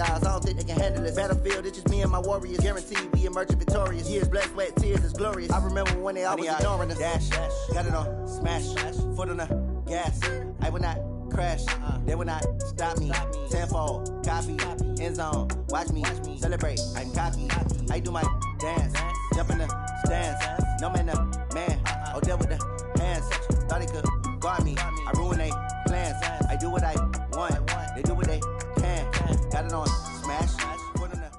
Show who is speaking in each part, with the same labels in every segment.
Speaker 1: apologize, I don't think they can handle this. Battlefield, it's just me and my warriors. Guaranteed we emerge victorious. Years, blood, sweat, tears, is glorious. I remember when they always ignoring us. Dash, got it on, smash, foot on the gas. I will not crash, they will not stop me. Tenfold, copy, end zone, watch me celebrate. I'm cocky, I do my dance, jump in the stands. No man, man, oh, deal with the hands. Thought they could guard me, I ruin they plans. I do what I want, they do what they can. Got it on, smash, foot on the.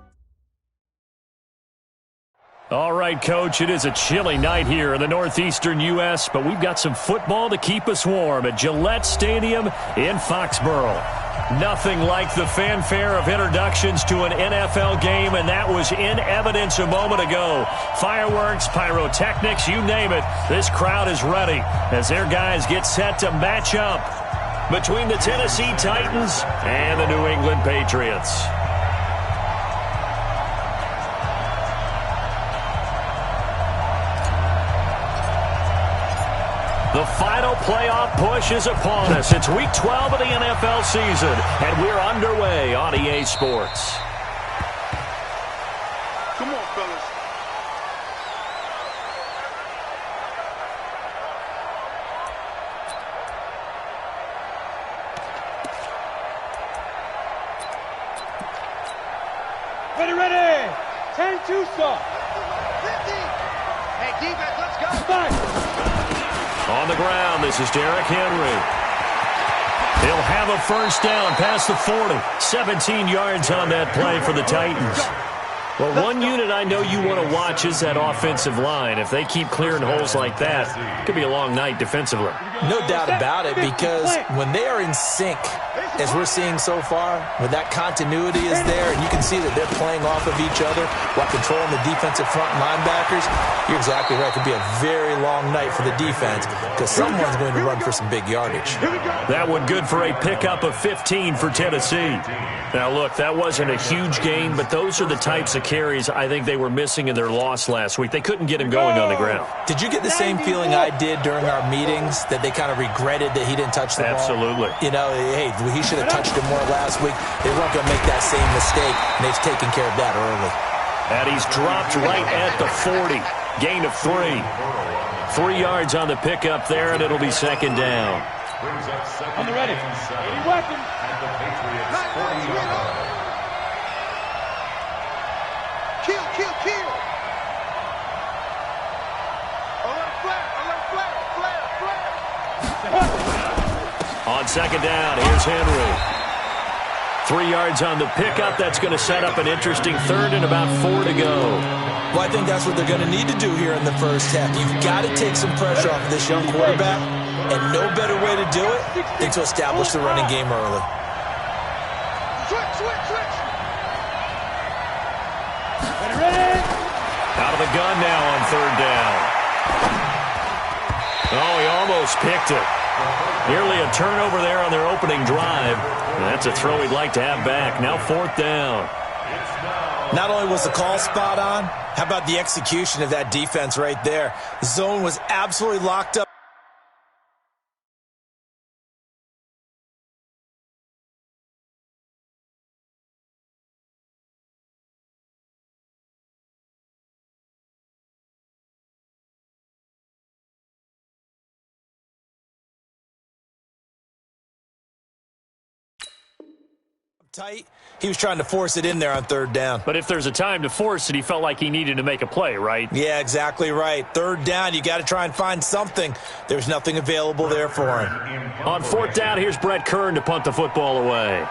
Speaker 2: All right, Coach, it is a chilly night here in the northeastern U.S., but we've got some football to keep us warm at Gillette Stadium in Foxborough. Nothing like the fanfare of introductions to an NFL game, and that was in evidence a moment ago. Fireworks, pyrotechnics, you name it. This crowd is ready as their guys get set to match up between the Tennessee Titans and the New England Patriots. The final playoff push is upon us. It's Week 12 of the NFL season, and we're underway on EA Sports.
Speaker 3: Come on, fellas.
Speaker 4: Ready. 10-2 stop.
Speaker 3: 50. Hey, defense, let's go.
Speaker 4: Five.
Speaker 2: On the ground, this is Derrick Henry. He'll have a first down past the 40. 17 yards on that play for the Titans. Well, one unit I know you want to watch is that offensive line. If they keep clearing holes like that, it could be a long night defensively.
Speaker 5: No doubt about it, because when they are in sync, as we're seeing so far, when that continuity is there and you can see that they're playing off of each other while controlling the defensive front linebackers, you're exactly right. It could be a very long night for the defense because someone's going to run for some big yardage.
Speaker 2: That one good for a pickup of 15 for Tennessee. Now, look, that wasn't a huge gain, but those are the types of carries I think they were missing in their loss last week. They couldn't get him going on the ground.
Speaker 5: Did you get the same feeling I did during our meetings, that they kind of regretted that he didn't touch the ball?
Speaker 2: Absolutely.
Speaker 5: You know, hey, he should have touched it more last week. They weren't going to make that same mistake, and they've taken care of that early.
Speaker 2: And he's dropped right at the 40. Gain of 3. 3 yards on the pickup there, and it'll be second down.
Speaker 4: On the ready. Weapon.
Speaker 3: Kill. Alert flare.
Speaker 2: On second down, here's Henry. 3 yards on the pickup. That's going to set up an interesting third and about 4 to go.
Speaker 5: Well, I think that's what they're going to need to do here in the first half. You've got to take some pressure off of this young quarterback, and no better way to do it than to establish the running game early.
Speaker 3: Switch.
Speaker 4: Ready.
Speaker 2: Out of the gun now on third down. Oh, he almost picked it. Nearly a turnover there on their opening drive. That's a throw he'd like to have back. Now fourth down.
Speaker 5: Not only was the call spot on, how about the execution of that defense right there? The zone was absolutely locked up. Tight. He was trying to force it in there on third down.
Speaker 2: But if there's a time to force it, he felt like he needed to make a play, right?
Speaker 5: Yeah, exactly right. Third down, you got to try and find something. There's nothing available there for him.
Speaker 2: On fourth down, here's Brett Kern to punt the football away.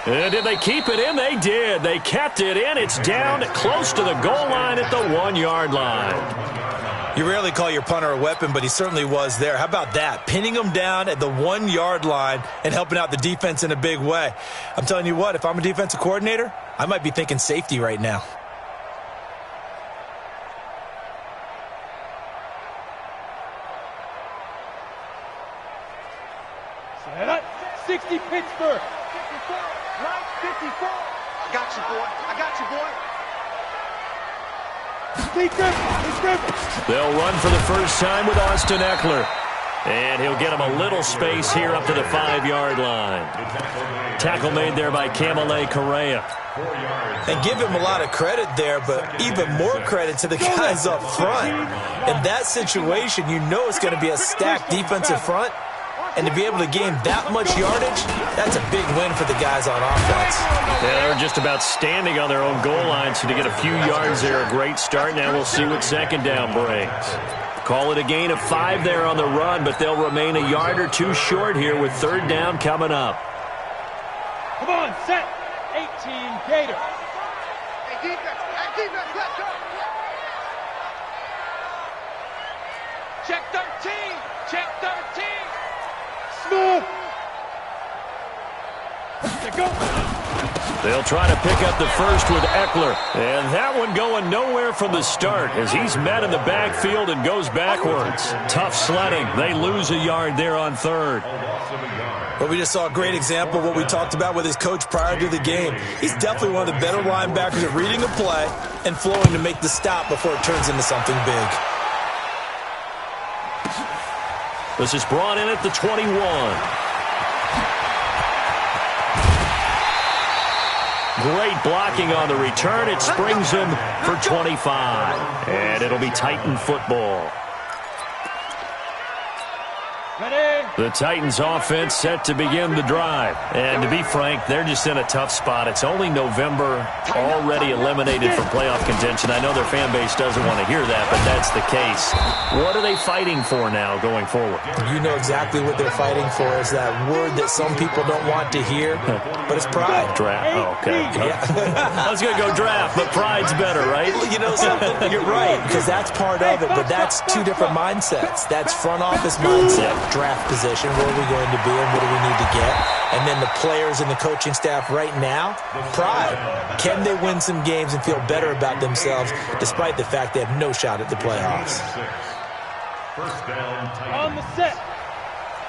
Speaker 2: And did they keep it in? They did. They kept it in. It's down close to the goal line at the 1 yard line.
Speaker 5: You rarely call your punter a weapon, but he certainly was there. How about that? Pinning him down at the 1 yard line and helping out the defense in a big way. I'm telling you what, if I'm a defensive coordinator, I might be thinking safety right now.
Speaker 4: Set up. 60 Pittsburgh.
Speaker 3: 54. I got you, boy. I got you, boy.
Speaker 2: They'll run for the first time with Austin Eckler. And he'll get him a little space here up to the 5-yard line. Tackle made there by Kamale Correa.
Speaker 5: And give him a lot of credit there, but even more credit to the guys up front. In that situation, you know it's going to be a stacked defensive front. And to be able to gain that much yardage, that's a big win for the guys on offense.
Speaker 2: Yeah, they were just about standing on their own goal line, so to get a few yards there, a great start. Now we'll see what second down brings. Call it a gain of 5 there on the run, but they'll remain a yard or two short here with third down coming up.
Speaker 4: Come on, set. 18, Gator.
Speaker 3: Hey, defense, let's go. Check 13. Check 13.
Speaker 4: Smooth. Let's go.
Speaker 2: They'll try to pick up the first with Eckler. And that one going nowhere from the start as he's met in the backfield and goes backwards. Tough sledding. They lose a yard there on third.
Speaker 5: But we just saw a great example of what we talked about with his coach prior to the game. He's definitely one of the better linebackers at reading a play and flowing to make the stop before it turns into something big.
Speaker 2: This is brought in at the 21. Great blocking on the return. It springs him for 25. And it'll be Titan football.
Speaker 4: Ready.
Speaker 2: The Titans offense set to begin the drive. And to be frank, they're just in a tough spot. It's only November, already eliminated from playoff contention. I know their fan base doesn't want to hear that, but that's the case. What are they fighting for now going forward?
Speaker 5: You know exactly what they're fighting for. Is that word that some people don't want to hear, but it's pride.
Speaker 2: Draft. Oh, okay.
Speaker 5: Yeah.
Speaker 2: I was going to go draft, but pride's better, right?
Speaker 5: You know something? You're right, because that's part of it, but that's two different mindsets. That's front office mindset, draft position, where are we going to be and what do we need to get? And then the players and the coaching staff right now, pride. Can they win some games and feel better about themselves despite the fact they have no shot at the playoffs?
Speaker 3: First down,
Speaker 4: On the set.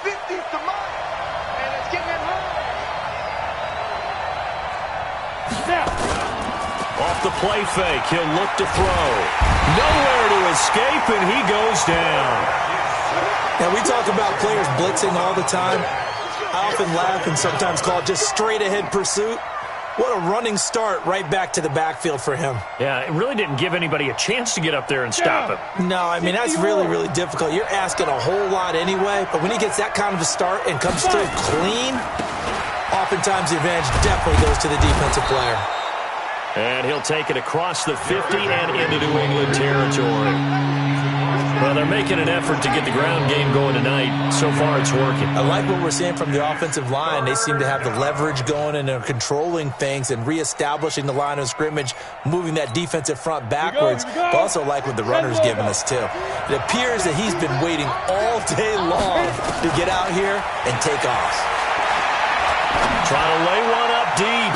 Speaker 3: 50's the mark. And it's getting it home.
Speaker 4: Now.
Speaker 2: Off the play fake, he'll look to throw. Nowhere to escape, and he goes down.
Speaker 5: Now, we talk about players blitzing all the time. I often laugh and sometimes call it just straight-ahead pursuit. What a running start right back to the backfield for him.
Speaker 2: Yeah, it really didn't give anybody a chance to get up there and stop him.
Speaker 5: No, I mean, that's really, really difficult. You're asking a whole lot anyway, but when he gets that kind of a start and comes through clean, oftentimes the advantage definitely goes to the defensive player.
Speaker 2: And he'll take it across the 50 and into New England territory. Well, they're making an effort to get the ground game going tonight. So far, it's working.
Speaker 5: I like what we're seeing from the offensive line. They seem to have the leverage going, and they're controlling things and reestablishing the line of scrimmage, moving that defensive front backwards. But also like what the runner's giving us, too. It appears that he's been waiting all day long to get out here and take off.
Speaker 2: Trying to lay one up deep.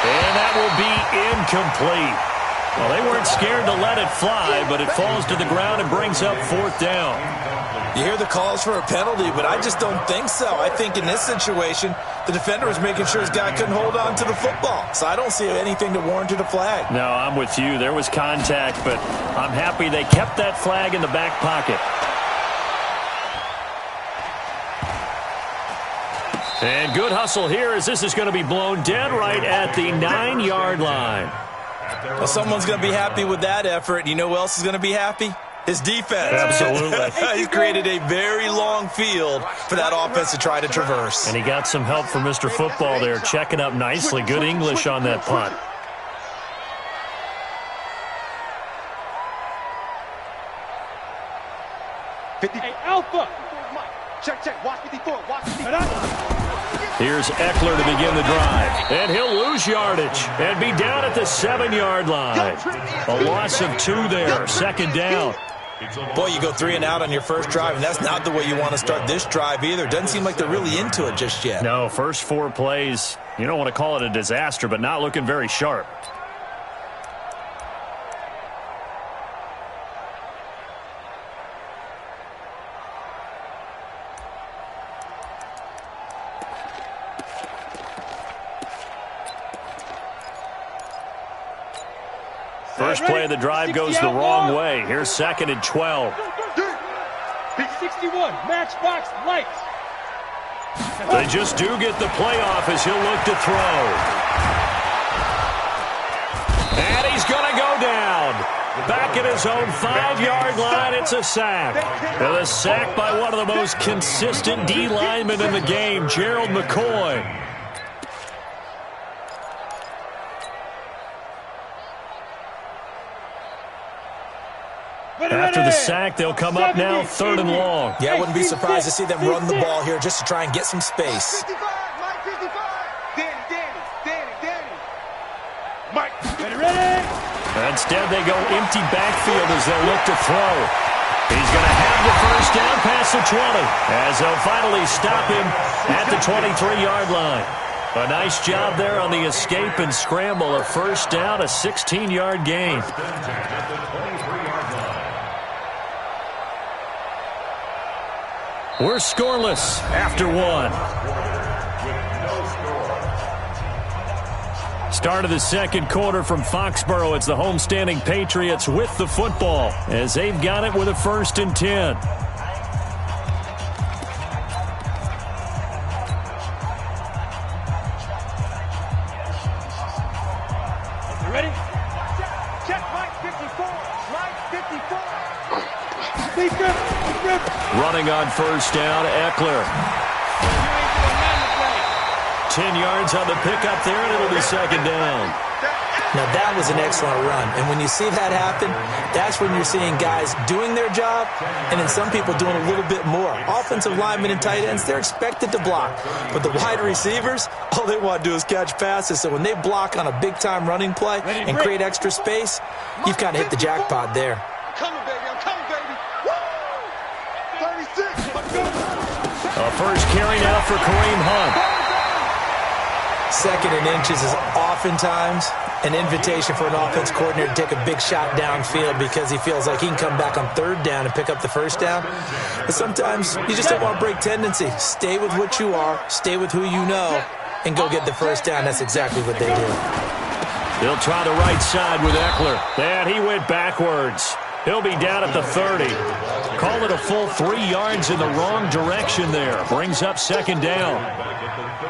Speaker 2: And that will be incomplete. Well, they weren't scared to let it fly, but it falls to the ground and brings up fourth down.
Speaker 5: You hear the calls for a penalty, but I just don't think so. I think in this situation, the defender was making sure his guy couldn't hold on to the football. So I don't see anything to warrant a flag.
Speaker 2: No, I'm with you. There was contact, but I'm happy they kept that flag in the back pocket. And good hustle here as this is going to be blown dead right at the 9-yard line.
Speaker 5: Well, someone's going to be happy with that effort. You know who else is going to be happy? His defense.
Speaker 2: Absolutely.
Speaker 5: He's created a very long field for that offense to try to traverse.
Speaker 2: And he got some help from Mr. Football there, checking up nicely. Good English on that punt.
Speaker 4: Hey, Alpha.
Speaker 3: Check. Watch 54. Watch 54.
Speaker 2: Here's Eckler to begin the drive. And he'll lose yardage and be down at the 7-yard line. A loss of 2 there. Second down.
Speaker 5: Boy, you go 3 and out on your first drive, and that's not the way you want to start this drive either. Doesn't seem like they're really into it just yet.
Speaker 2: No, first 4 plays, you don't want to call it a disaster, but not looking very sharp. First play of the drive goes the wrong way. Here's 2nd and 12.
Speaker 4: 61, matchbox lights.
Speaker 2: They just do get the playoff as he'll look to throw. And he's going to go down. Back at his own 5-yard line, it's a sack. And a sack by one of the most consistent D linemen in the game, Gerald McCoy. After the sack, they'll come up now 3rd and long.
Speaker 5: Yeah, I wouldn't be surprised to see them run the ball here just to try and get some space.
Speaker 3: 55, Mike 55. Danny.
Speaker 4: Mike, ready?
Speaker 2: Instead, they go empty backfield as they look to throw. He's going to have the first down past the 20 as they'll finally stop him at the 23-yard line. A nice job there on the escape and scramble. A first down, a 16-yard gain. We're scoreless after 1. Start of the second quarter from Foxborough. It's the homestanding Patriots with the football as they've got it with a 1st and 10.
Speaker 4: You ready?
Speaker 3: Check Mike 54. Mike 54.
Speaker 4: Speaker.
Speaker 2: Running on first down, Eckler. 10 yards on the pickup there, and it'll be 2nd down.
Speaker 5: Now, that was an excellent run. And when you see that happen, that's when you're seeing guys doing their job and then some people doing a little bit more. Offensive linemen and tight ends, they're expected to block. But the wide receivers, all they want to do is catch passes. So when they block on a big-time running play and create extra space, you've kind of hit the jackpot there.
Speaker 3: I'm coming, baby. Woo! 36.
Speaker 2: A first carry now for Kareem Hunt.
Speaker 5: 2nd and inches is oftentimes an invitation for an offense coordinator to take a big shot downfield because he feels like he can come back on 3rd down and pick up the first down. But sometimes you just don't want to break tendency. Stay with what you are, stay with who you know, and go get the first down. That's exactly what they did.
Speaker 2: They'll try the right side with Eckler. And he went backwards. He'll be down at the 30. Call it a full 3 yards in the wrong direction there. Brings up 2nd down.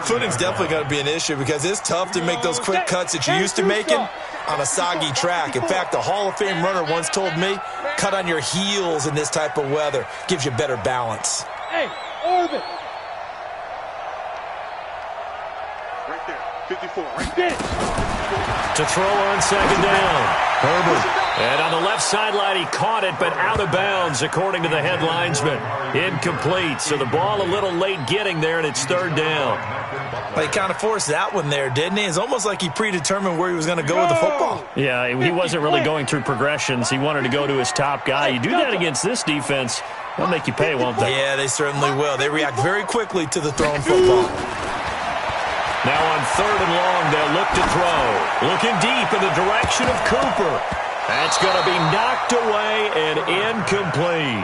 Speaker 5: Footing's definitely going to be an issue because it's tough to make those quick cuts that you're used to making on a soggy track. In fact, a Hall of Fame runner once told me, cut on your heels in this type of weather. Gives you better balance.
Speaker 4: Hey, orbit.
Speaker 3: Right there. 54. Right there.
Speaker 2: To throw on 2nd down. Herbert. And on the left sideline, he caught it, but out of bounds, according to the head linesman. Incomplete. So the ball a little late getting there, and it's 3rd down.
Speaker 5: Well, he kind of forced that one there, didn't he? It's almost like he predetermined where he was going to go with the football.
Speaker 2: Yeah, he wasn't really going through progressions. He wanted to go to his top guy. You do that against this defense, they'll make you pay, won't they?
Speaker 5: Yeah, they certainly will. They react very quickly to the thrown football.
Speaker 2: Now on 3rd and long, they'll look to throw. Looking deep in the direction of Cooper. That's going to be knocked away and incomplete.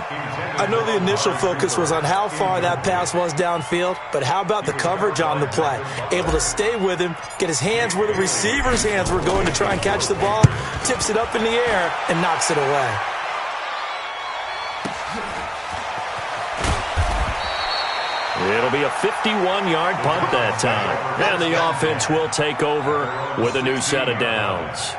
Speaker 5: I know the initial focus was on how far that pass was downfield, but how about the coverage on the play? Able to stay with him, get his hands where the receiver's hands were going to try and catch the ball, tips it up in the air, and knocks it away.
Speaker 2: It'll be a 51-yard punt that time. And the offense will take over with a new set of downs.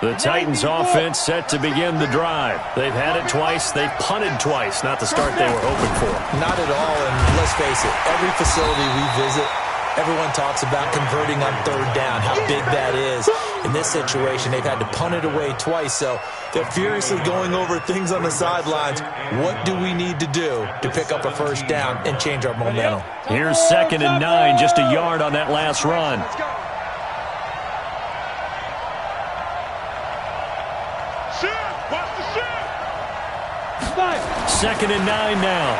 Speaker 2: The Titans offense set to begin the drive. They've had it twice. They've punted twice. Not the start they were hoping for.
Speaker 5: Not at all, and let's face it, every facility we visit, everyone talks about converting on 3rd down, how big that is. In this situation, they've had to punt it away twice, so they're furiously going over things on the sidelines. What do we need to do to pick up a first down and change our momentum?
Speaker 2: Here's 2nd and 9, just a yard on that last run.
Speaker 3: Watch the shot.
Speaker 2: 2nd and 9 now.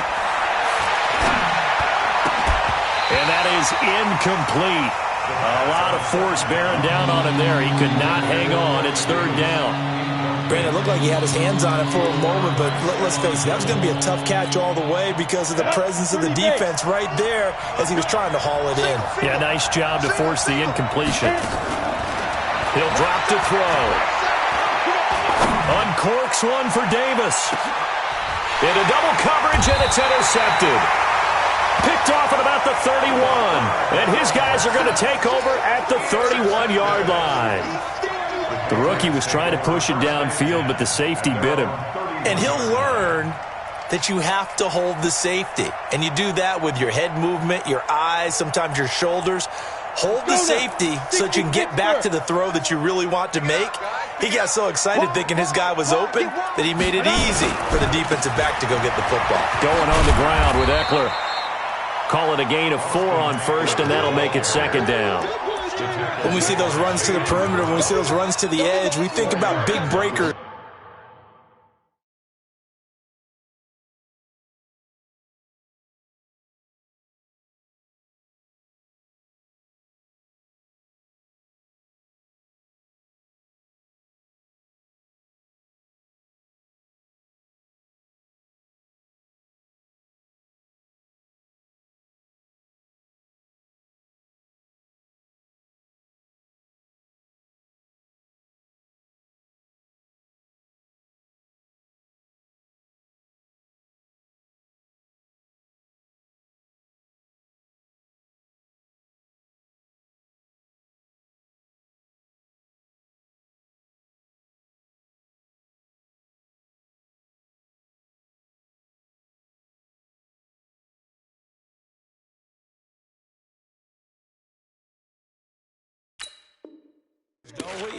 Speaker 2: And that is incomplete. A lot of force bearing down on him there. He could not hang on. It's third down.
Speaker 5: Brandon, it looked like he had his hands on it for a moment, but let's face it, that was going to be a tough catch all the way because of the presence of the defense right there as he was trying to haul it in.
Speaker 2: Yeah, nice job to force the incompletion. He'll drop to throw. Uncorks one for Davis. Into double coverage, and it's intercepted. Picked off at about the 31. And his guys are going to take over at the 31-yard line. The rookie was trying to push it downfield, but the safety bit him.
Speaker 5: And he'll learn that you have to hold the safety. And you do that with your head movement, your eyes, sometimes your shoulders. Hold the safety so that you can get back to the throw that you really want to make. He got so excited thinking his guy was open that he made it easy for the defensive back to go get the football.
Speaker 2: Going on the ground with Eckler. Call it a gain of 4 on first, and that'll make it second down.
Speaker 5: When we see those runs to the perimeter, when we see those runs to the edge, we think about big breakers.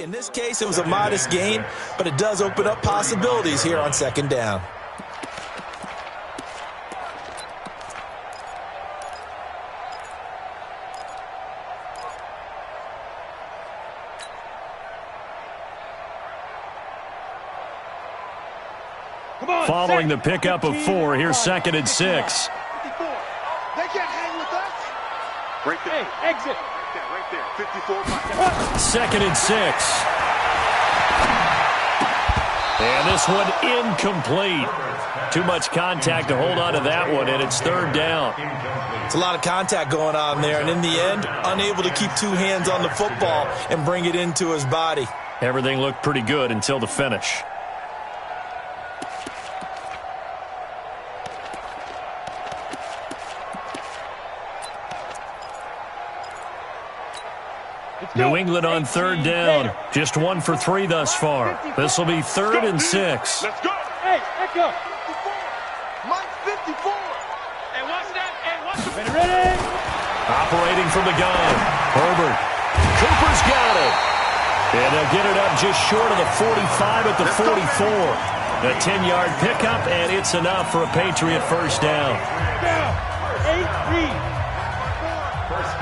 Speaker 5: In this case, it was a modest gain, but it does open up possibilities here on second down.
Speaker 2: Following the pickup of 4, here's second and 6.
Speaker 3: They can't hang with us.
Speaker 4: Right there. Hey, exit.
Speaker 3: Right there. 54.
Speaker 2: Second and 6. And this one incomplete. Too much contact to hold on to that one, and it's third down.
Speaker 5: It's a lot of contact going on there, and in the end, unable to keep 2 hands on the football and bring it into his body.
Speaker 2: Everything looked pretty good until the finish. New England on third down. Just 1 for 3 thus far. This will be third and 6.
Speaker 3: Let's go.
Speaker 4: Hey, echo.
Speaker 3: Mike 54. Hey, watch that. Hey, watch the...
Speaker 4: Ready?
Speaker 2: Operating from the gun. Herbert. Cooper's got it. And they'll get it up just short of the 45 at the 44. A 10-yard pickup, and it's enough for a Patriot first down.
Speaker 4: Down. 8-3.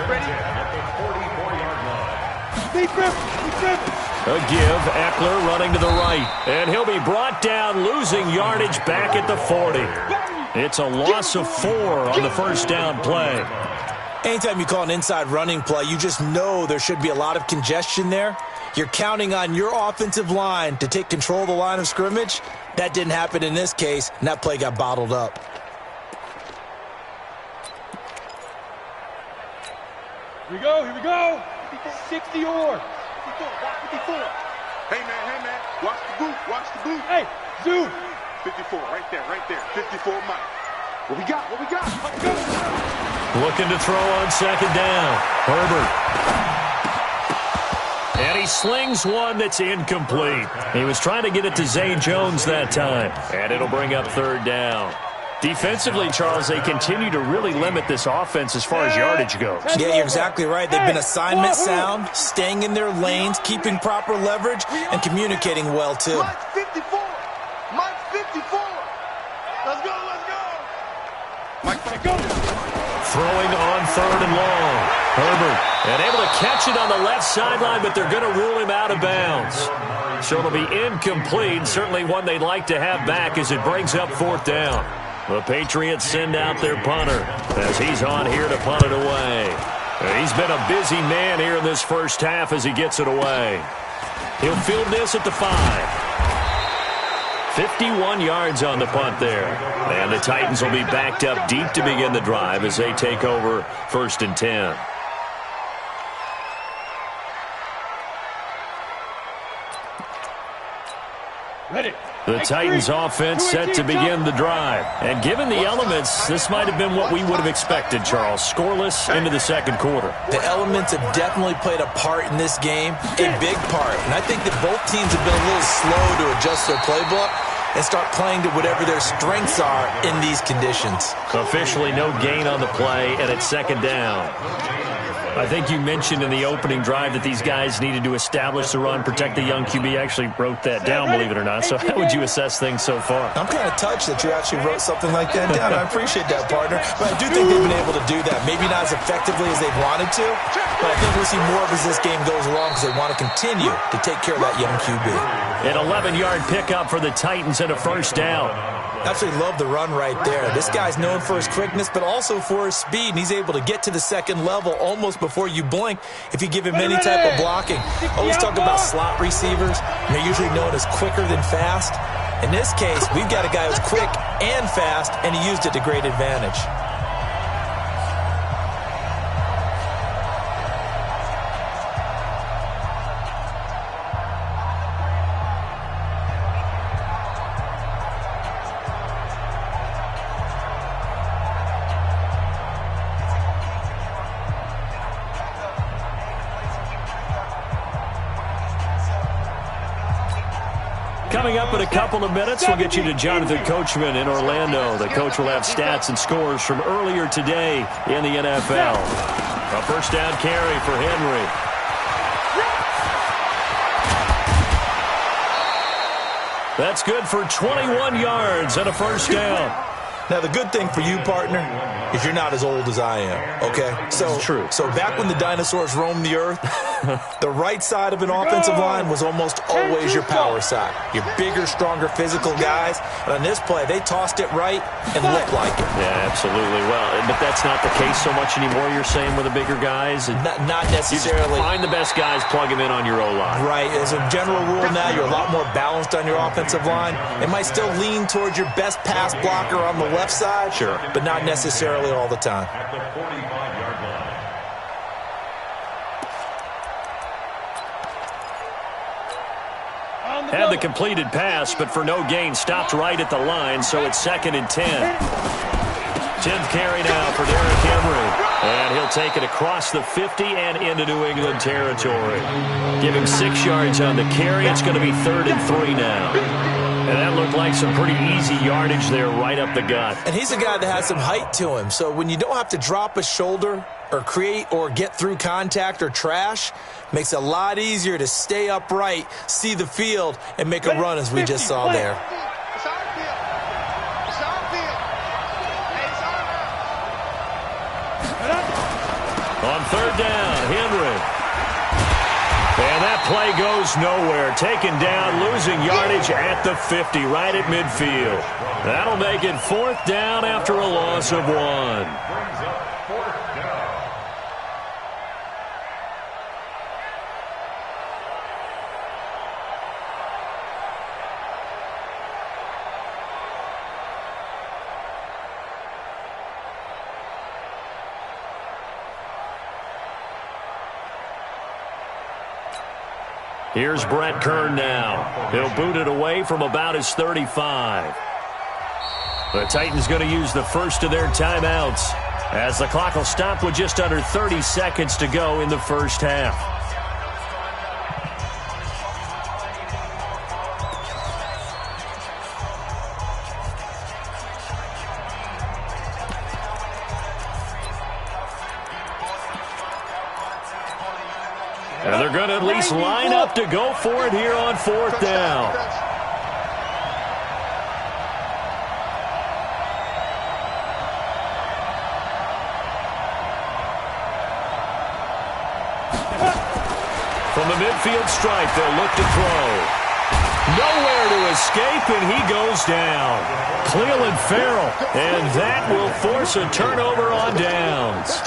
Speaker 3: Ready?
Speaker 2: A give, Eckler running to the right. And he'll be brought down, losing yardage back at the 40. It's a loss of 4 on the first down play.
Speaker 5: Anytime you call an inside running play, you just know there should be a lot of congestion there. You're counting on your offensive line to take control of the line of scrimmage. That didn't happen in this case, and that play got bottled up.
Speaker 4: Here we go. 60 or.
Speaker 3: 54. Hey, man. Watch the boot.
Speaker 4: Hey, zoom.
Speaker 3: 54, right there. 54, Mike. What we got? Let's go.
Speaker 2: Looking to throw on second down. Herbert. And he slings one that's incomplete. He was trying to get it to Zay Jones that time. And it'll bring up third down. Defensively, Charles, they continue to really limit this offense as far as yardage goes.
Speaker 5: Yeah, you're exactly right. They've been assignment sound, staying in their lanes, keeping proper leverage, and communicating well, too.
Speaker 3: Mike 54. Let's go. Mike, go.
Speaker 2: Throwing on third and long. Herbert, and able to catch it on the left sideline, but they're going to rule him out of bounds. So it'll be incomplete, certainly one they'd like to have back as it brings up fourth down. The Patriots send out their punter as he's on here to punt it away. He's been a busy man here in this first half as he gets it away. He'll field this at the 5. 51 yards on the punt there. And the Titans will be backed up deep to begin the drive as they take over 1st and 10.
Speaker 4: Ready.
Speaker 2: The Titans offense set to begin the drive. And given the elements, this might have been what we would have expected, Charles. Scoreless into the second quarter.
Speaker 5: The elements have definitely played a part in this game, a big part. And I think that both teams have been a little slow to adjust their playbook and start playing to whatever their strengths are in these conditions.
Speaker 2: Officially no gain on the play, and it's 2nd down. I think you mentioned in the opening drive that these guys needed to establish the run, protect the young QB. I actually wrote that down, believe it or not. So how would you assess things so far?
Speaker 5: I'm kind of touched that you actually wrote something like that down. I appreciate that, partner. But I do think they've been able to do that. Maybe not as effectively as they wanted to, but I think we'll see more of as this game goes along because they want to continue to take care of that young QB.
Speaker 2: An 11-yard pickup for the Titans and a 1st down.
Speaker 5: Absolutely love the run right there. This guy's known for his quickness, but also for his speed, and he's able to get to the second level almost before you blink if you give him any type of blocking. Always talk about slot receivers, and they're usually known as quicker than fast. In this case, we've got a guy who's quick and fast, and he used it to great advantage.
Speaker 2: Coming up in a couple of minutes, we'll get you to Jonathan Coachman in Orlando. The coach will have stats and scores from earlier today in the NFL. A 1st down carry for Henry. That's good for 21 yards and a 1st down.
Speaker 5: Now, the good thing for you, partner, is you're not as old as I am, okay? So,
Speaker 2: true.
Speaker 5: So back when the dinosaurs roamed the earth, the right side of an offensive line was almost always your power side. Your bigger, stronger, physical guys. And on this play, they tossed it right and looked like it.
Speaker 2: Yeah, absolutely. Well, but that's not the case so much anymore, you're saying, with the bigger guys?
Speaker 5: Not necessarily.
Speaker 2: You just find the best guys, plug them in on your O-line.
Speaker 5: Right. As a general rule now, you're a lot more balanced on your offensive line. It might still lean towards your best pass blocker on the left side,
Speaker 2: sure,
Speaker 5: but not necessarily all the time.
Speaker 3: At the 45-yard line.
Speaker 2: Had the completed pass, but for no gain, stopped right at the line, so it's 2nd and 10. 10th carry now for Derrick Henry. And he'll take it across the 50 and into New England territory. Give him 6 yards on the carry. It's going to be 3rd and 3 now. And that looked like some pretty easy yardage there right up the gut.
Speaker 5: And he's a guy that has some height to him. So when you don't have to drop a shoulder or create or get through contact or trash, makes it a lot easier to stay upright, see the field, and make a run as we just saw there.
Speaker 2: On 3rd down, Henry. And that play goes nowhere. Taken down, losing yardage at the 50, right at midfield. That'll make it 4th down after a loss of 1. Here's Brett Kern now. He'll boot it away from about his 35. The Titans going to use the first of their timeouts as the clock will stop with just under 30 seconds to go in the first half. And they're going to at least line up to go for it here on 4th down. From the midfield stripe, they'll look to throw. Nowhere to escape, and he goes down. Cleveland Farrell, and that will force a turnover on downs.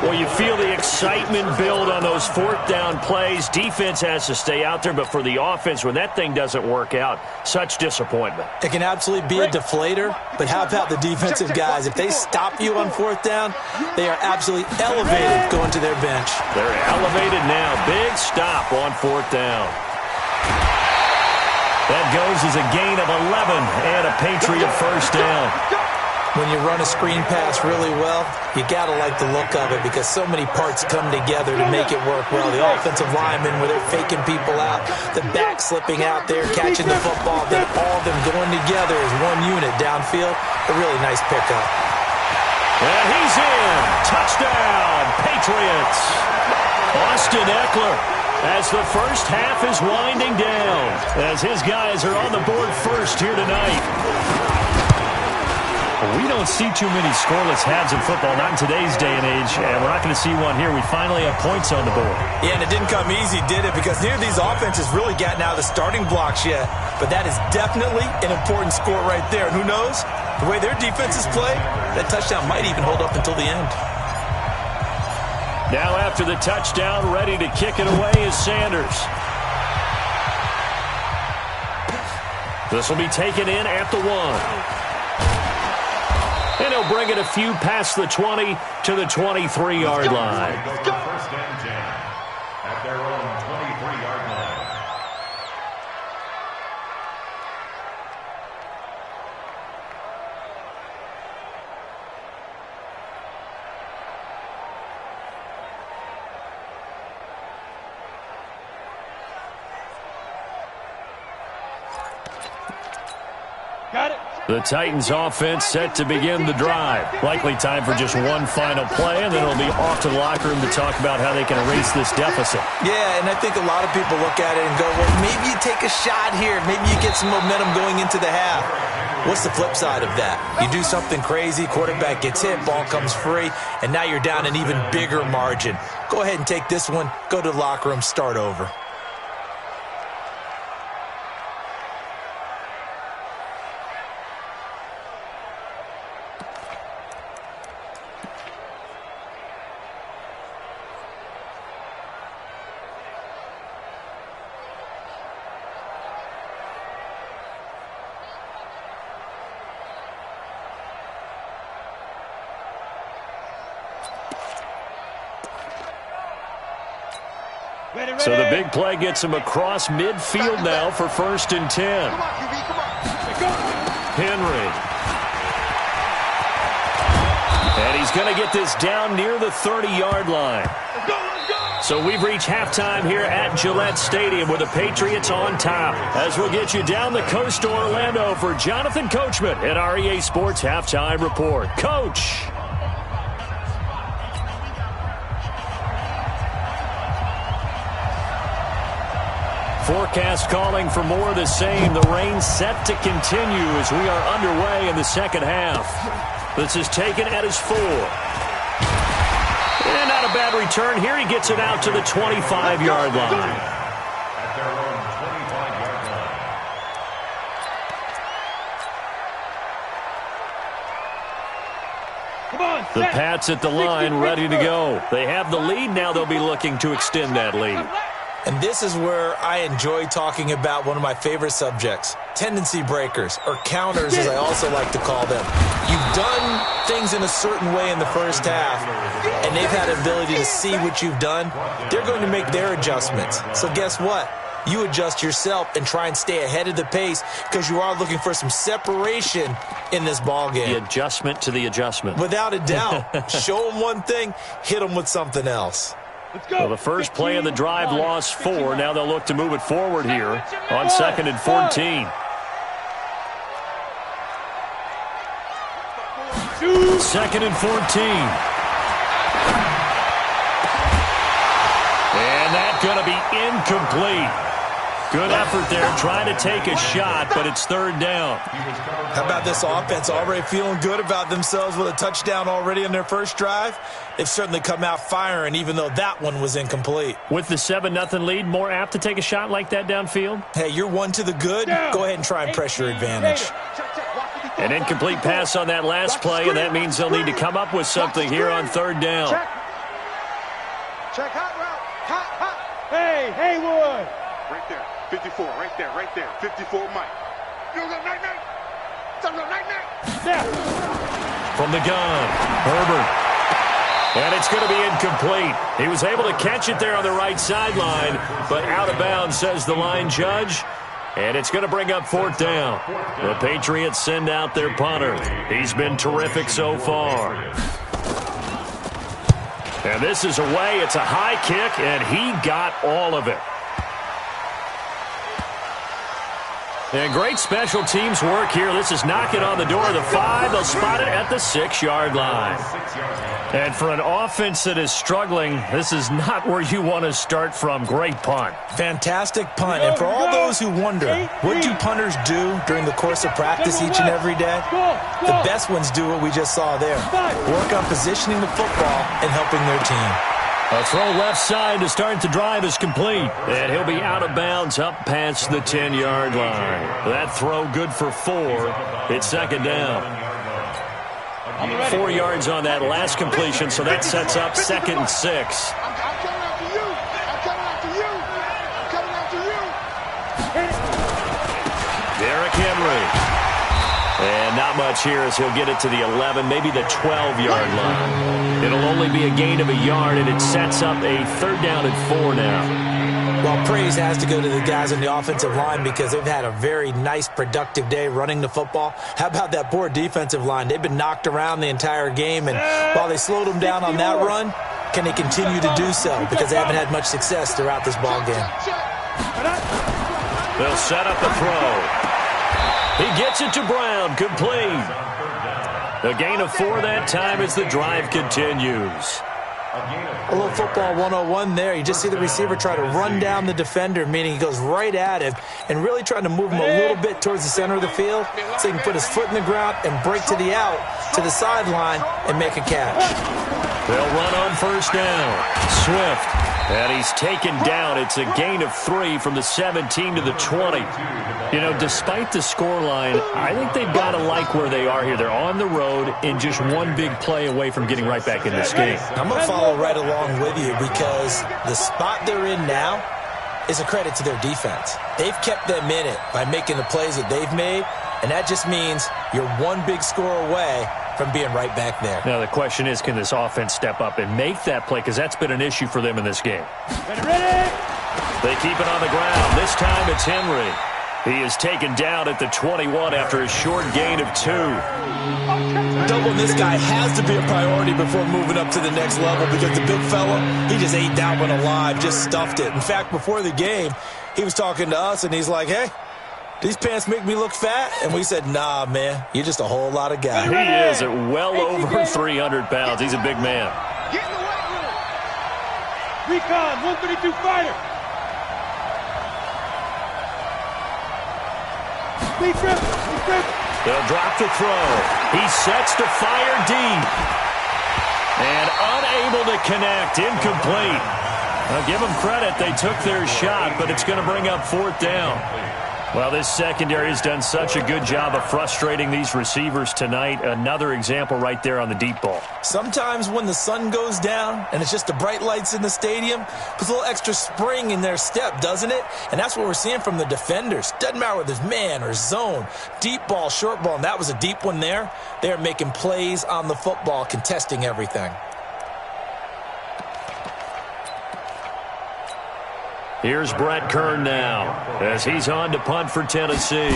Speaker 2: Well, you feel the excitement build on those fourth down plays. Defense has to stay out there, but for the offense, when that thing doesn't work out, such disappointment.
Speaker 5: It can absolutely be a deflator, but how about the defensive guys? If they stop you on fourth down, they are absolutely elevated going to their bench.
Speaker 2: They're elevated now. Big stop on fourth down. That goes as a gain of 11 and a Patriot first down.
Speaker 5: When you run a screen pass really well, you got to like the look of it because so many parts come together to make it work well. The offensive linemen, where they're faking people out, the back slipping out there, catching the football, then all of them going together as one unit downfield. A really nice pickup.
Speaker 2: And he's in. Touchdown, Patriots. Austin Eckler, as the first half is winding down, as his guys are on the board first here tonight. We don't see too many scoreless halves in football, not in today's day and age, and we're not going to see one here. We finally have points on the board.
Speaker 5: Yeah, and it didn't come easy, did it? Because neither of these offenses really gotten out of the starting blocks yet. But that is definitely an important score right there. And who knows? The way their defenses play, that touchdown might even hold up until the end.
Speaker 2: Now after the touchdown, ready to kick it away is Sanders. This will be taken in at the 1. And he'll bring it a few past the 20 to the 23-yard line.
Speaker 6: First and 10 at their own 23-yard line.
Speaker 4: Got it.
Speaker 2: The Titans offense set to begin the drive. Likely time for just one final play, and then it'll be off to the locker room to talk about how they can erase this deficit.
Speaker 5: Yeah, and I think a lot of people look at it and go, well, maybe you take a shot here. Maybe you get some momentum going into the half. What's the flip side of that? You do something crazy, quarterback gets hit, ball comes free, and now you're down an even bigger margin. Go ahead and take this one, go to the locker room, start over.
Speaker 2: So the big play gets him across midfield now for 1st and 10. Henry. And he's going to get this down near the 30-yard line. So we've reached halftime here at Gillette Stadium with the Patriots on top. As we'll get you down the coast to Orlando for Jonathan Coachman at REA Sports Halftime Report. Coach. Forecast calling for more of the same. The rain set to continue as we are underway in the second half. This is taken at his 4. And not a bad return here. He gets it out to the 25-yard line.
Speaker 6: At their own 25-yard line.
Speaker 4: Come on,
Speaker 2: The Pats at the line, ready to go. They have the lead. Now they'll be looking to extend that lead.
Speaker 5: And this is where I enjoy talking about one of my favorite subjects, tendency breakers, or counters as I also like to call them. You've done things in a certain way in the first half, and they've had the ability to see what you've done. They're going to make their adjustments. So guess what? You adjust yourself and try and stay ahead of the pace because you are looking for some separation in this ballgame.
Speaker 2: The adjustment to the adjustment.
Speaker 5: Without a doubt. Show them one thing, hit them with something else.
Speaker 2: Well, the first play of the drive lost 4. Now they'll look to move it forward here on 2nd and 14. 2nd and 14. And that's going to be incomplete. Good effort there, trying to take a shot, but it's third down.
Speaker 5: How about this offense already feeling good about themselves with a touchdown already in their first drive? They've certainly come out firing, even though that one was incomplete.
Speaker 2: With the 7-0 lead, more apt to take a shot like that downfield?
Speaker 5: Hey, you're one to the good. Go ahead and try and press your advantage.
Speaker 2: An incomplete pass on that last play, and that means they'll need to come up with something here on third down.
Speaker 4: Check hot route. Hot. Hey, Haywood.
Speaker 3: Right there. 54, right there. 54, Mike. You go night-night.
Speaker 4: Yeah.
Speaker 2: From the gun, Herbert. And it's going to be incomplete. He was able to catch it there on the right sideline, but out of bounds, says the line judge. And it's going to bring up fourth down. The Patriots send out their punter. He's been terrific so far. And this is away. It's a high kick, and he got all of it. And great special teams work here. This is knocking on the door of the 5. They'll spot it at the 6-yard line. And for an offense that is struggling, this is not where you want to start from. Great punt.
Speaker 5: Fantastic punt. And for all those who wonder, what do punters do during the course of practice each and every day? The best ones do what we just saw there. Work on positioning the football and helping their team.
Speaker 2: A throw left side to start the drive is complete. And he'll be out of bounds up past the 10-yard line. That throw good for 4. It's second down. 4 yards on that last completion, so that sets up 2nd and 6.
Speaker 3: I'm coming after you.
Speaker 2: Derrick Henry. And not much here as he'll get it to the 11, maybe the 12-yard line. It'll only be a gain of a yard, and it sets up a third down and 4 now.
Speaker 5: Well, praise has to go to the guys on the offensive line because they've had a very nice, productive day running the football. How about that poor defensive line? They've been knocked around the entire game, and while they slowed them down on that run, can they continue to do so? Because they haven't had much success throughout this ball game.
Speaker 2: They'll set up the throw. He gets it to Brown, complete. A gain of 4 that time as the drive continues.
Speaker 5: A little football 101 there. You just see the receiver try to run down the defender, meaning he goes right at him and really trying to move him a little bit towards the center of the field so he can put his foot in the ground and break to the out, to the sideline, and make a catch.
Speaker 2: They'll run on first down. Swift. And he's taken down. It's a gain of 3 from the 17 to the 20. You know, despite the scoreline, I think they've got to like where they are here. They're on the road and just one big play away from getting right back in this game.
Speaker 5: I'm going to follow right along with you because the spot they're in now is a credit to their defense. They've kept them in it by making the plays that they've made, and that just means you're one big score away from being right back there.
Speaker 2: Now, the question is, can this offense step up and make that play? Because that's been an issue for them in this game.
Speaker 4: Ready?
Speaker 2: They keep it on the ground. This time it's Henry. He is taken down at the 21 after a short gain of 2.
Speaker 5: Doubling this guy has to be a priority before moving up to the next level because the big fella, he just ate that one alive, just stuffed it. In fact, before the game, he was talking to us, and he's like, hey, these pants make me look fat? And we said, nah, man, you're just a whole lot of guy.
Speaker 2: He is at well over 300 pounds. He's a big man.
Speaker 4: Get in the weight room. Recon, 132 fighter. Deep grip.
Speaker 2: They'll drop the throw. He sets to fire deep. And unable to connect. Incomplete. Now, give them credit. They took their shot, but it's going to bring up fourth down. Well, this secondary has done such a good job of frustrating these receivers tonight. Another example right there on the deep ball.
Speaker 5: Sometimes when the sun goes down and it's just the bright lights in the stadium, puts a little extra spring in their step, doesn't it? And that's what we're seeing from the defenders. Doesn't matter whether it's man or zone, deep ball, short ball, and that was a deep one there. They're making plays on the football, contesting everything.
Speaker 2: Here's Brett Kern now as he's on to punt for Tennessee.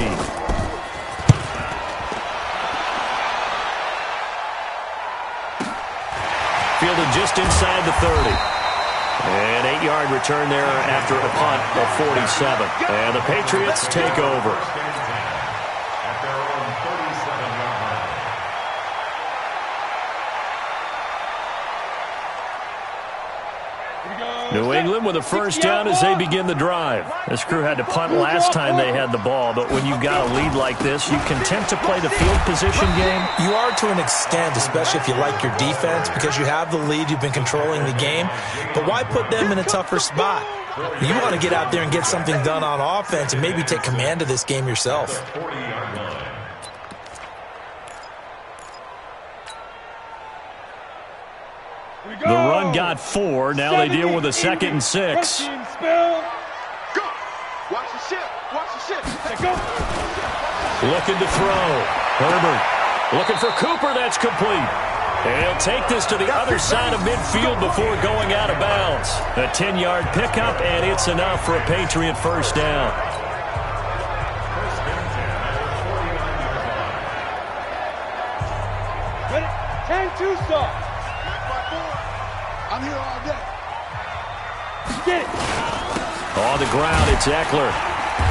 Speaker 2: Fielded just inside the 30. An 8-yard return there after a punt of 47. And the Patriots take over. New England with a first down as they begin the drive. This crew had to punt last time they had the ball, but when you've got a lead like this, you content to play the field position game?
Speaker 5: You are to an extent, especially if you like your defense, because you have the lead, you've been controlling the game. But why put them in a tougher spot? You want to get out there and get something done on offense and maybe take command of this game yourself.
Speaker 2: The run got 4. Now they deal with a 2nd and 6.
Speaker 3: Go. Watch the ship. Watch the ship. Go.
Speaker 2: Looking to throw. Herbert looking for Cooper. That's complete. And he'll take this to the other side of midfield before going out of bounds. A 10-yard pickup, and it's enough for a Patriot first down.
Speaker 4: Ready? 10-2 start.
Speaker 3: I'm here all day.
Speaker 4: Get it.
Speaker 2: On the ground, it's Eckler.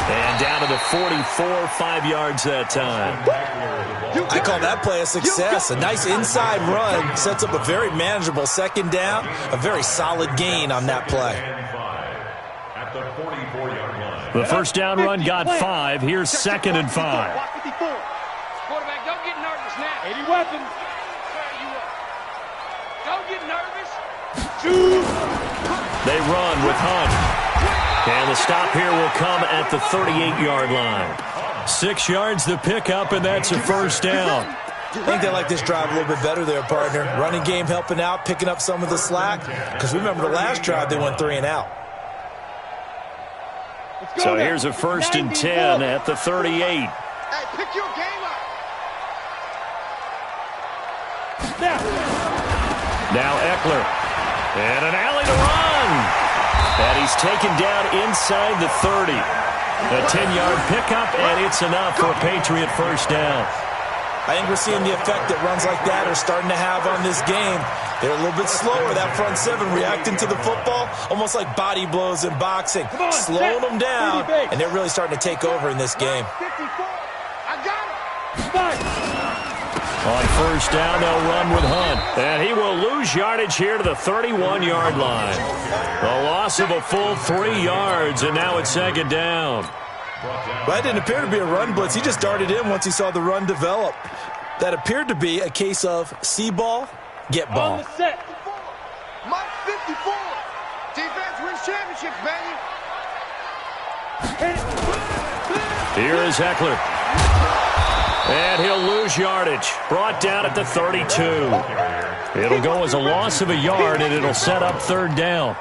Speaker 2: And down to the 44, 5 yards that time.
Speaker 5: I call that play a success. A nice inside run sets up a very manageable 2nd down. A very solid gain on that play.
Speaker 6: At the 44-yard line.
Speaker 2: The first down run got 5. Here's 2nd and 5.
Speaker 4: Quarterback, don't get nervous now. 80 weapons. Don't get nervous.
Speaker 2: They run with Hunt. And the stop here will come at the 38-yard line. 6 yards the pickup, and that's a first down.
Speaker 5: I think they like this drive a little bit better there, partner. Running game helping out, picking up some of the slack. Because remember the last drive, they went 3 and out.
Speaker 2: So here's a 1st and 10 at the 38.
Speaker 3: Hey, pick your game up.
Speaker 2: Now Eckler. And an alley to run. And he's taken down inside the 30. A 10-yard pickup, and it's enough for a Patriot first down.
Speaker 5: I think we're seeing the effect that runs like that are starting to have on this game. They're a little bit slower, that front 7, reacting to the football, almost like body blows in boxing, slowing them down, and they're really starting to take over in this game.
Speaker 3: 54. I got it.
Speaker 2: On first down, they'll run with Hunt. And he will lose yardage here to the 31-yard line. A loss of a full 3 yards, and now it's 2nd down.
Speaker 5: Well, that didn't appear to be a run blitz. He just darted in once he saw the run develop. That appeared to be a case of see ball, get ball.
Speaker 4: On the set.
Speaker 3: Mike 54. Defense wins championships, baby.
Speaker 2: Here is Eckler. And he'll lose yardage. Brought down at the 32. It'll go as a loss of a yard, and it'll set up 3rd down.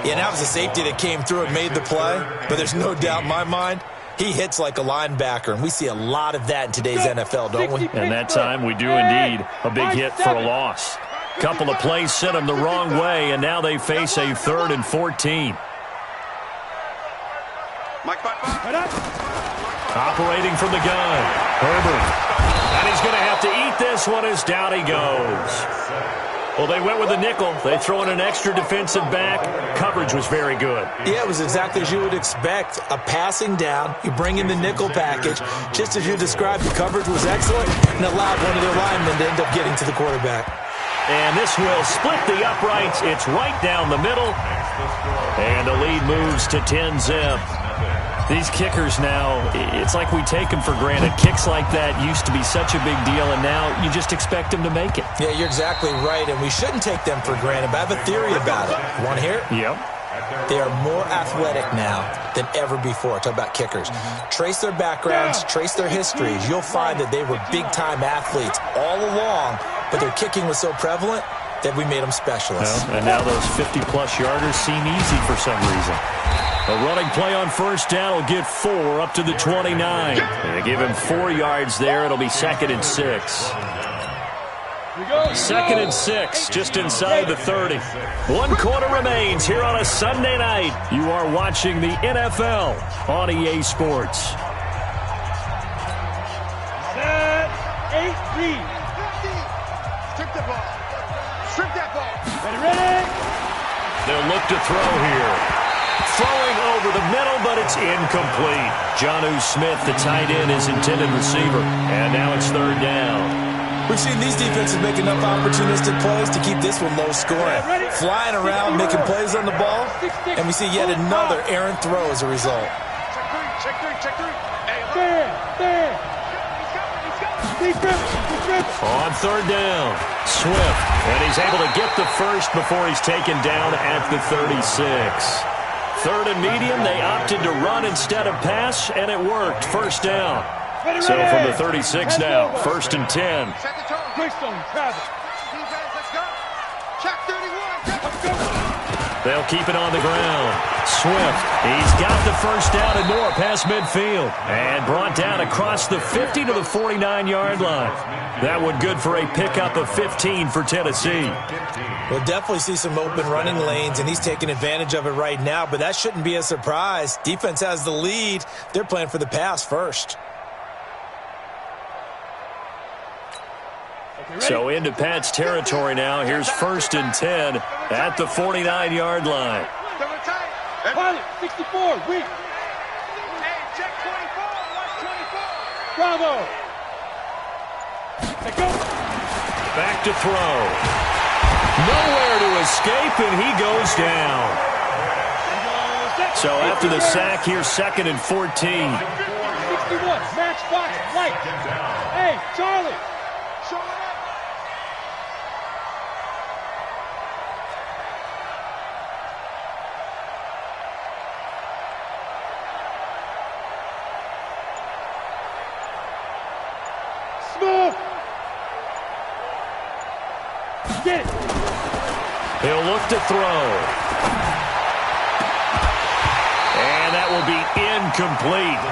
Speaker 5: Yeah, that was a safety that came through and made the play. But there's no doubt in my mind, he hits like a linebacker. And we see a lot of that in today's NFL, don't we?
Speaker 2: And that time we do indeed. A big hit for a loss. Couple of plays sent them the wrong way, and now they face a 3rd and 14.
Speaker 3: Mike 5.
Speaker 2: Operating from the gun, Herbert. And he's going to have to eat this one as down he goes. Well, they went with the nickel. They throw in an extra defensive back. Coverage was very good.
Speaker 5: Yeah, it was exactly as you would expect. A passing down, you bring in the nickel package. Just as you described, the coverage was excellent and allowed one of their linemen to end up getting to the quarterback.
Speaker 2: And this will split the uprights. It's right down the middle. And the lead moves to 10-zip. These kickers now, it's like we take them for granted. Kicks like that used to be such a big deal, and now you just expect them to make it.
Speaker 5: Yeah, you're exactly right, and we shouldn't take them for granted. But I have a theory about it. You want to hear it?
Speaker 2: Yep.
Speaker 5: They are more athletic now than ever before. Talk about kickers. Trace their backgrounds, trace their histories. You'll find that they were big-time athletes all along, but their kicking was so prevalent that we made them specialists.
Speaker 2: Well, and now those 50-plus yarders seem easy for some reason. A running play on first down will get 4 up to the 29. They give him 4 yards there. It'll be 2nd and 6. 2nd and 6, just inside the 30. 1 quarter remains here on a Sunday night. You are watching the NFL on EA Sports.
Speaker 4: Set. 8-3.
Speaker 3: Strip that ball. Strip that ball.
Speaker 4: Ready?
Speaker 2: They'll look to throw here. Throwing over the middle, but it's incomplete. Jonnu Smith, the tight end, is intended receiver. And now it's 3rd down.
Speaker 5: We've seen these defenses make enough opportunistic plays to keep this one low scoring. Flying around, making plays on the ball, and we see yet another errant throw as a result.
Speaker 3: Check three.
Speaker 4: There.
Speaker 2: On third down, Swift, and he's able to get the first before he's taken down at the 36. Third and medium, they opted to run instead of pass, and it worked. First down. So from the 36 now, first and 10.
Speaker 3: Check 31.
Speaker 2: They'll keep it on the ground. Swift, he's got the first down and more past midfield. And brought down across the 50 to the 49-yard line. That one good for a pickup of 15 for Tennessee.
Speaker 5: We'll definitely see some open running lanes, and he's taking advantage of it right now, but that shouldn't be a surprise. Defense has the lead. They're playing for the pass first.
Speaker 2: So into Pat's territory now. Here's first and 10 at the 49-yard line.
Speaker 4: Pilot, 64, weak.
Speaker 3: Hey, check 24. Watch 24.
Speaker 4: Bravo. Let go.
Speaker 2: Back to throw. Nowhere to escape, and he goes down. So after the sack, here's second and 14.
Speaker 4: 61, match box, right. Hey, Charlie.
Speaker 3: Show it up.
Speaker 4: Smooth. Get it.
Speaker 2: He'll look to throw. And that will be incomplete.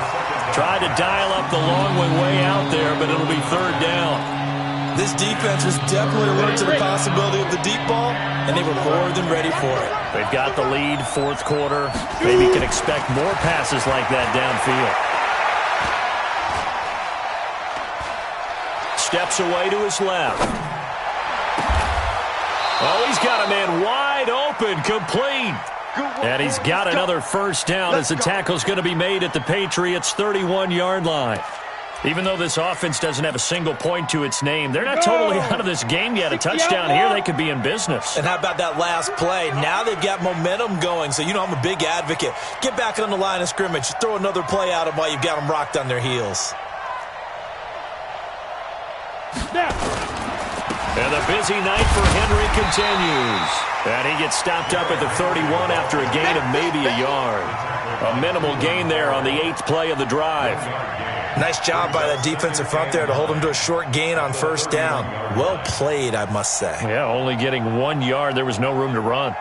Speaker 2: Tried to dial up the long way out there, but it'll be third down.
Speaker 5: This defense was definitely alert to the possibility of the deep ball, and they were more than ready for it.
Speaker 2: They've got the lead, fourth quarter. Maybe can expect more passes like that downfield. Steps away to his left. Oh, he's got a man wide open, complete. And he's got another first down as the tackle's going to be made at the Patriots' 31-yard line. Even though this offense doesn't have a single point to its name, they're not totally out of this game yet. A touchdown here, they could be in business.
Speaker 5: And how about that last play? Now they've got momentum going, so you know I'm a big advocate. Get back on the line of scrimmage. Throw another play at them while you've got them rocked on their heels.
Speaker 2: And the busy night for Henry continues. And he gets stopped up at the 31 after a gain of maybe a yard. A minimal gain there on the 8th play of the drive.
Speaker 5: Nice job by that defensive front there to hold him to a short gain on first down. Well played, I must say.
Speaker 2: Yeah, only getting 1 yard. There was no room to run.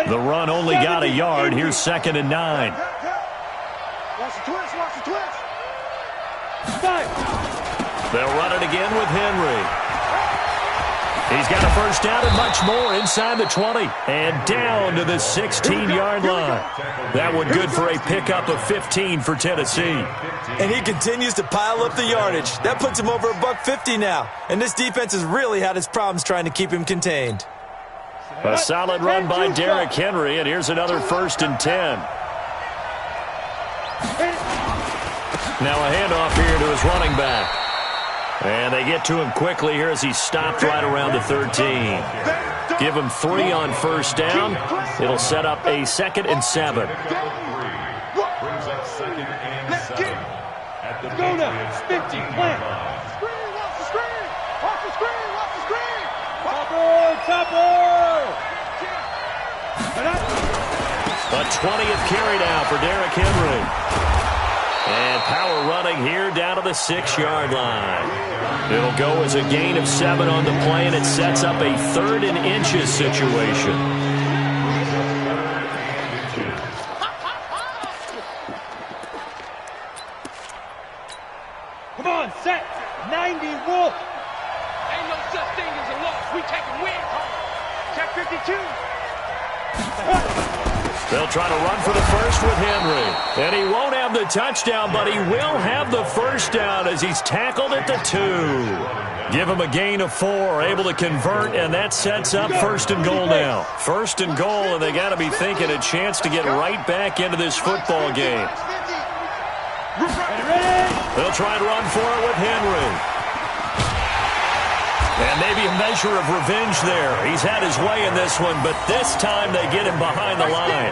Speaker 2: The run only got a yard. Here's second and 9.
Speaker 3: Watch the twist.
Speaker 2: They'll run it again with Henry. He's got a first down and much more inside the 20. And down to the 16-yard line. That one good for a pickup of 15 for Tennessee.
Speaker 5: And he continues to pile up the yardage. That puts him over $150 now. And this defense has really had its problems trying to keep him contained.
Speaker 2: A solid run by Derrick Henry, and here's another first and 10. Now a handoff here to his running back. And they get to him quickly here as he's stopped right around the 13. Give him 3 on first down. It'll set up a 2nd and 7.
Speaker 6: Brings up 2nd and 7 at the
Speaker 4: Go now, 50, plant.
Speaker 3: Watch the screen.
Speaker 4: Topper.
Speaker 2: A 20th carry now for Derrick Henry. And power running here down to the 6-yard line. It'll go as a gain of 7 on the play, and it sets up a 3rd and inches situation.
Speaker 4: Come on, set. 90, Wolf.
Speaker 7: Ain't no such thing as a loss. We taking wins home.
Speaker 3: Check 52.
Speaker 2: They'll try to run for the first with Henry. And he won't have the touchdown, but he will have the first down as he's tackled at the 2. Give him a gain of 4, able to convert, and that sets up first and goal now. First and goal, and they got to be thinking a chance to get right back into this football game. They'll try and run for it with Henry. And maybe a measure of revenge there. He's had his way in this one, but this time they get him behind the line.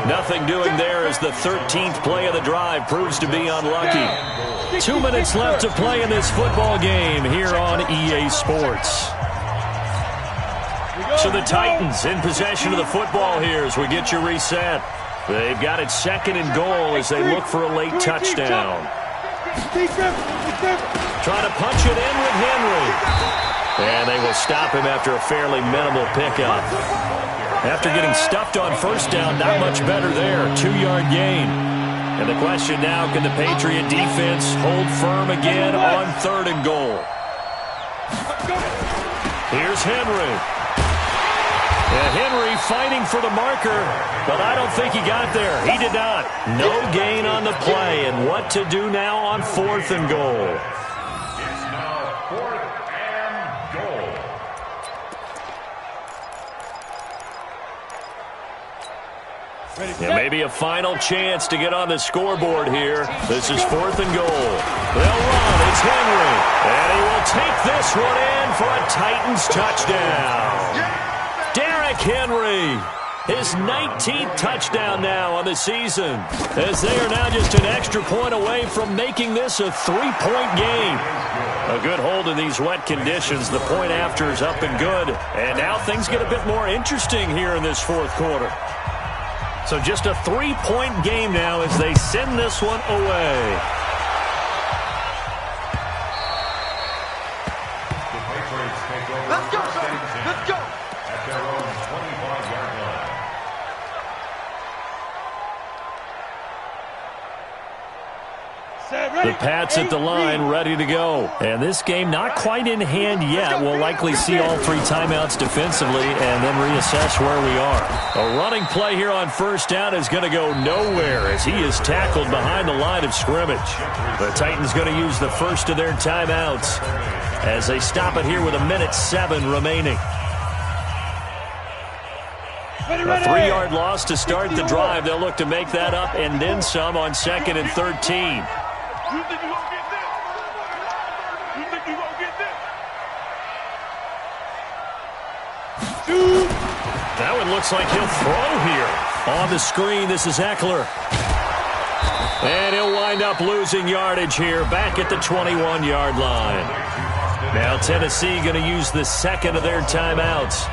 Speaker 2: Nothing doing there as the 13th play of the drive proves to be unlucky. 2 minutes left to play in this football game here on EA Sports. So the Titans in possession of the football here as we get you reset. They've got it second and goal as they look for a late touchdown. Trying to punch it in with Henry. And they will stop him after a fairly minimal pickup. After getting stuffed on first down, not much better there. 2-yard gain. And the question now, can the Patriot defense hold firm again on third and goal? Here's Henry. And Henry fighting for the marker, but I don't think he got there. He did not. No gain on the play. And what to do now on fourth and goal? And maybe a final chance to get on the scoreboard here. This is fourth and goal. They'll run. It's Henry. And he will take this one in for a Titans touchdown. Derrick Henry. His 19th touchdown now on the season. As they are now just an extra point away from making this a 3-point game. A good hold in these wet conditions. The point after is up and good. And now things get a bit more interesting here in this fourth quarter. So just a 3-point game now as they send this one away.
Speaker 3: Let's go, let's go. At their own 25-yard line.
Speaker 2: The Pats at the line, ready to go. And this game not quite in hand yet. We'll likely see all 3 timeouts defensively and then reassess where we are. A running play here on first down is going to go nowhere as he is tackled behind the line of scrimmage. The Titans going to use the first of their timeouts as they stop it here with 1:07 remaining. A 3-yard loss to start the drive. They'll look to make that up and then some on 2nd and 13.
Speaker 3: You think you won't get this? You think you won't get this?
Speaker 2: That one looks like he'll throw here. On the screen, this is Eckler. And he'll wind up losing yardage here back at the 21-yard line. Now Tennessee going to use the second of their timeouts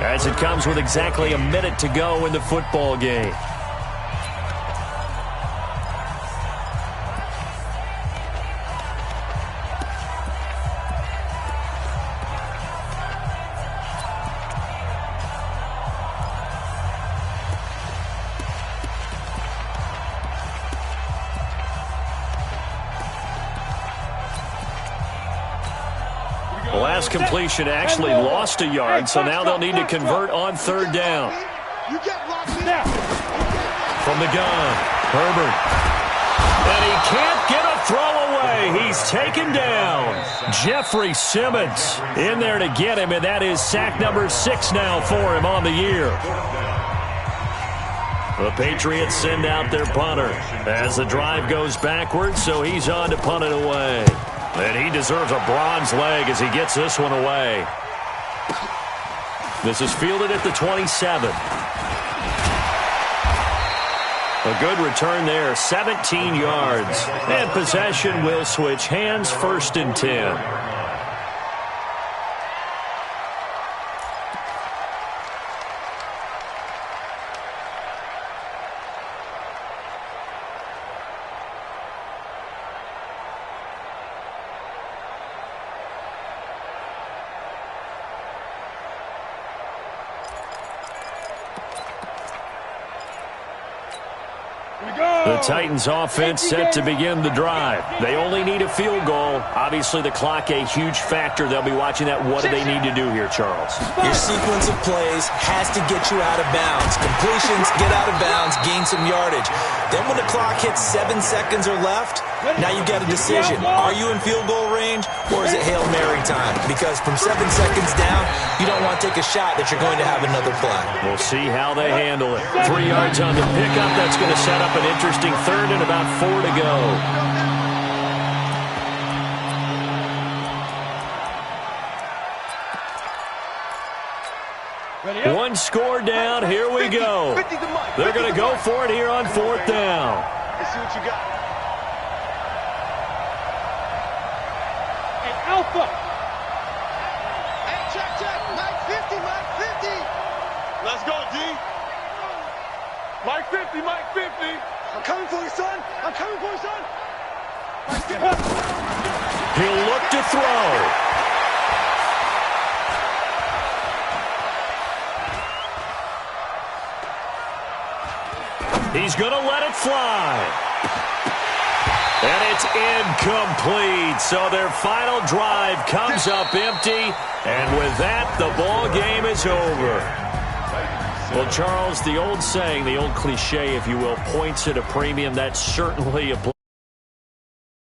Speaker 2: as it comes with exactly a minute to go in the football game. Last completion actually lost a yard, so now they'll need to convert on third down. From the gun, Herbert. And he can't get a throw away. He's taken down. Jeffrey Simmons in there to get him, and that is sack number 6 now for him on the year. The Patriots send out their punter as the drive goes backwards, so he's on to punt it away. And he deserves a bronze leg as he gets this one away. This is fielded at the 27. A good return there, 17 yards. And possession will switch hands, 1st and 10. The Titans offense set to begin the drive. They only need a field goal. Obviously, the clock a huge factor. They'll be watching that. What do they need to do here, Charles?
Speaker 5: Your sequence of plays has to get you out of bounds. Completions, get out of bounds, gain some yardage. Then when the clock hits 7 seconds or left, now you get a decision. Are you in field goal range or is it Hail Mary time? Because from 7 seconds down, you don't want to take a shot that you're going to have another play.
Speaker 2: We'll see how they handle it. 3 yards on the pickup. That's going to set up an interesting third and about 4 to go. One score down. Here we go. They're going to go for it here on 4th down.
Speaker 3: Let's see what you got.
Speaker 4: Hey, Alpha.
Speaker 1: Hey, check. Mike 50, Mike 50.
Speaker 3: Let's go, D. Mike 50, Mike 50. I'm coming for you, son. I'm coming for you, son.
Speaker 2: He'll look to throw. He's going to let it fly. And it's incomplete. So their final drive comes up empty. And with that, the ball game is over. Well, Charles, the old saying, the old cliche, if you will, points at a premium. That's certainly a